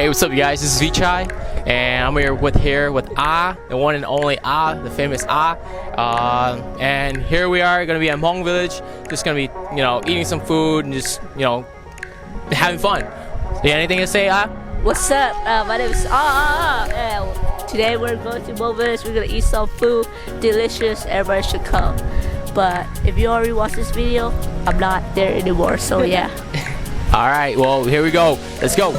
Hey, what's up, you guys? This is Vichai, and I'm here with the one and only the famous and here we are gonna be at Hmong Village, just gonna be eating some food and just having fun. Do you have anything to say, What's up? My name is today we're going to Hmong Village. We're gonna eat some food, delicious. Everybody should come. But if you already watched this video, I'm not there anymore. So yeah. All right. Well, here we go. Let's go.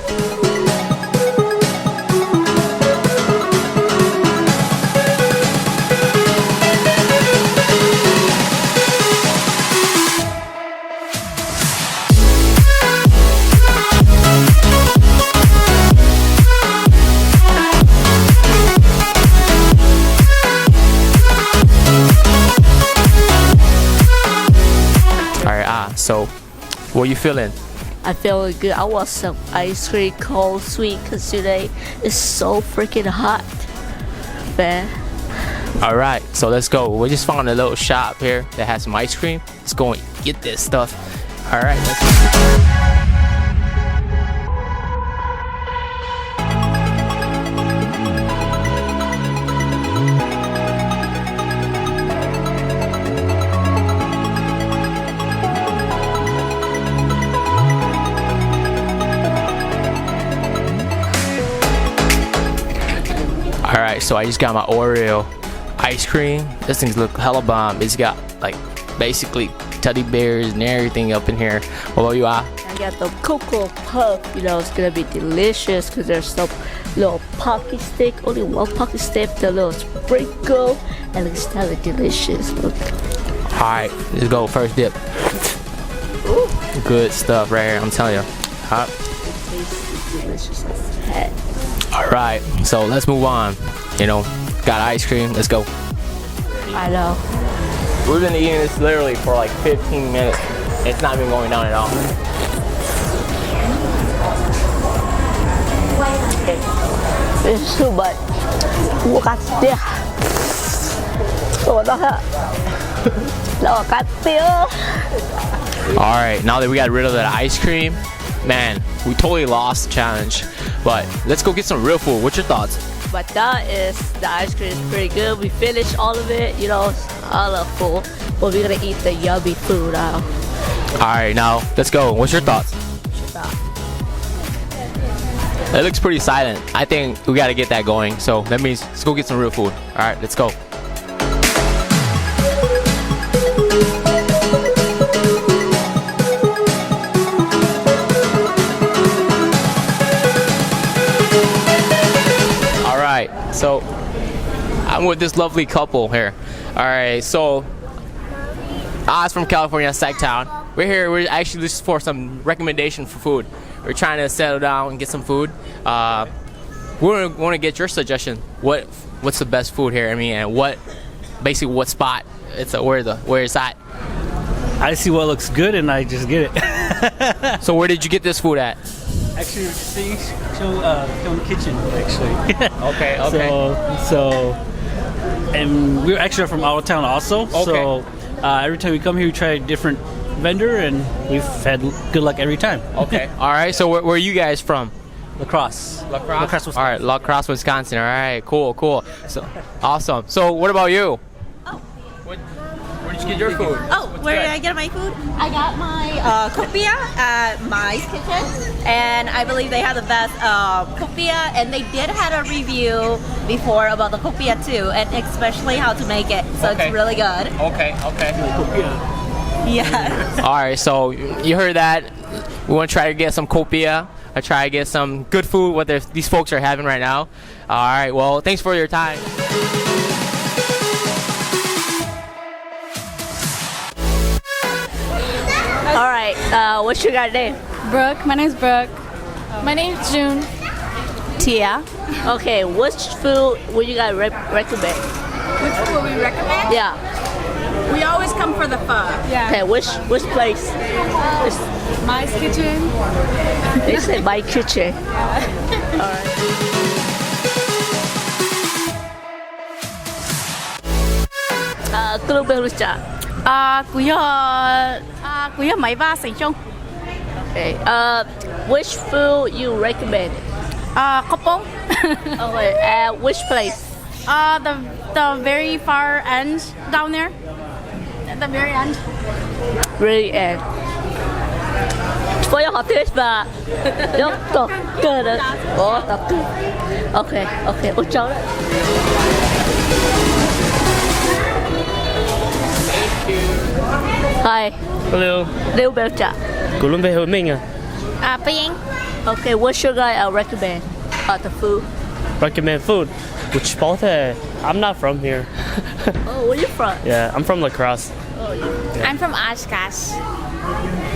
So, what are you feeling? I'm feeling good. I want some ice cream, cold, sweet, because today is so freaking hot, man. All right, so let's go. We just found a little shop here that has some ice cream. Let's go and get this stuff. All right, let's go. Alright, so I just got my Oreo ice cream. This thing's look hella bomb. It's got like basically teddy bears and everything up in here. What about you, I got the Cocoa Puff. It's gonna be delicious because there's some little pocky stick, only one pocky stick, the little sprinkle, and it's hella delicious. Look. Alright, let's go. First dip. Ooh. Good stuff right here, I'm telling you. It tastes delicious as heck. Alright, so let's move on. Got ice cream, let's go. I know. We've been eating this literally for like 15 minutes. It's not even going down at all. It's too much. Alright, now that we got rid of that ice cream, man, we totally lost the challenge. But let's go get some real food. What's your thoughts? My thought is the ice cream is pretty good. We finished all of it, all of food. But we're gonna eat the yummy food now. Alright, now let's go. What's your thoughts? It looks pretty silent. I think we gotta get that going. So that means let's go get some real food. Alright, let's go. So I'm with this lovely couple here. Alright, so Oz from California, Sacktown. We're here, we're actually just for some recommendation for food. We're trying to settle down and get some food. We want to get your suggestion. What's the best food here? And what spot? Where it's at? I see what looks good and I just get it. So where did you get this food at? Actually, show the kitchen, actually. Okay. So, and we're actually from out of town also. Okay. So, every time we come here, we try a different vendor, and we've had good luck every time. Okay. All right. So, where are you guys from? La Crosse, Wisconsin. All right, La Crosse, Wisconsin. All right. Cool. So, awesome. So, what about you? Where did you get your food? Where did I get my food? I got my copia at Mai's Kitchen, and I believe they have the best copia, and they did had a review before about the copia too, and especially how to make it, so it's really good. Okay. Yes. All right, so you heard that. We want to try to get some copia. I try to get some good food, what these folks are having right now. All right, well, thanks for your time. Alright, what's your guys' name? Brooke. My name's Brooke. My name's June. Tia. Okay, which food would you guys recommend? Which food would we recommend? Yeah. We always come for the pho. Yeah. Okay, which place? Mai's Kitchen. They say my kitchen. Alright. Cô Lưu Bê chả. Quý ở máy va sành trông. Okay. Which food you recommend? Kopong. Okay, which place? The very far end down there. At the very end. Really end. Voy học tiếp và dốc tập cơ đấy. Ồ, tập cơ. Ok, ôi cháu đấy. Hi, Hello. Liu Bell Trà. Của luôn về Hồ Minh à? Paying. Okay, what should I recommend? The food. Recommend food. Which both I'm not from here. Oh, where you from? Yeah, I'm from La Crosse. I'm from Oshkosh.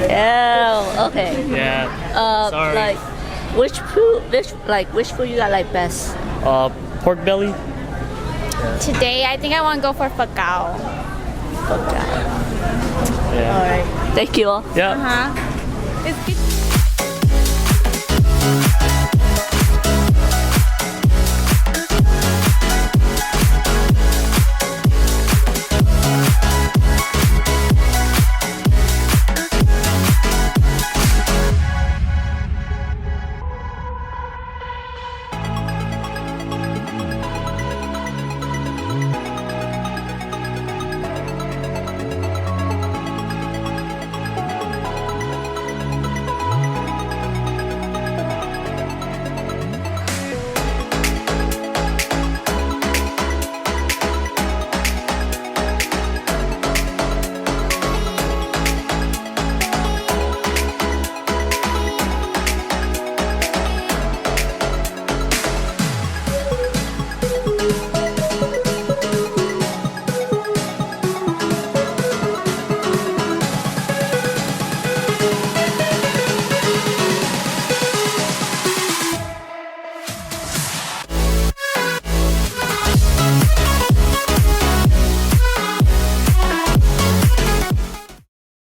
Oh, okay. Yeah. Sorry. Like, which food you got like best? Pork belly. Today, I think I want to go for Pagao. Yeah. Alright, thank you all. Yeah. It's good.